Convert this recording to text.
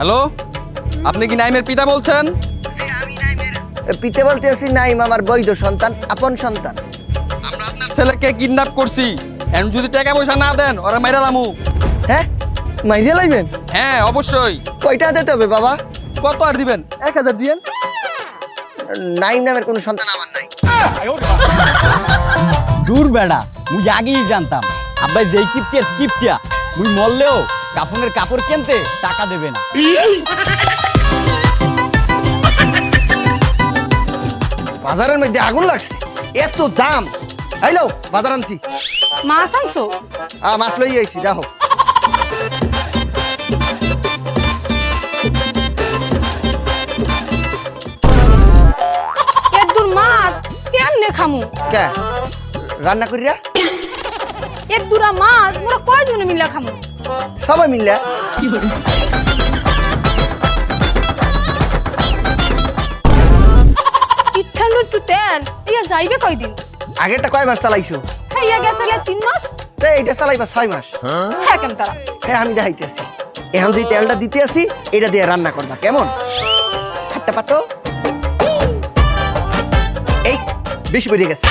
Hello, আপনি কি নাইমের পিতা বলছেন? আমি নাইমের পিতে বলতেছি। নাইম আমার বৈধ সন্তান, আপন সন্তান। আমরা আপনার ছেলেকে কিডন্যাপ করছি। এখন যদি টাকা পয়সা না দেন ওরা মাইরা লামু। হ্যাঁ, মাইরে লাইবেন? হ্যাঁ অবশ্যই। কয়টা দিতে হবে বাবা? কত আর দিবেন? 1000 দিয়েন। নাইম নামের কোনো সন্তান আমার নাই। দূর বেড়া, মুই আগেই জানতাম আব্বাই যেই কিপটিয়া মুই মরলেও কাফনের কাপড় কিনতে টাকা দেবে না। বাজারের মধ্যে আগুন লাগছে, এত দাম। হ্যালো, বাজার আনছি। মাছ আনছো? মাছ লই আইছি, দেখো। এদুর মাছ কেমনে খামু? কে রান্না করিয়া? এদুরা মাছ মোরা কয়জনে মিলা খামু? সবাই মিললে। ইঠানো একটু তেল ইয়া যাইবে কয়দিন? আগেরটা কয় মাস চালাইছো? হ্যাঁ ইয়া গেছে 3 মাস। এইটা চালাইবা 6 মাস। হ্যাঁ কেমন তারা? হ্যাঁ আমি দেখাইতেছি। এখন যে তেলটা দিতে আসি এটা দিয়ে রান্না করবা, কেমন? খাট্টা পাতো। এই বেশি বেরিয়ে গেছে।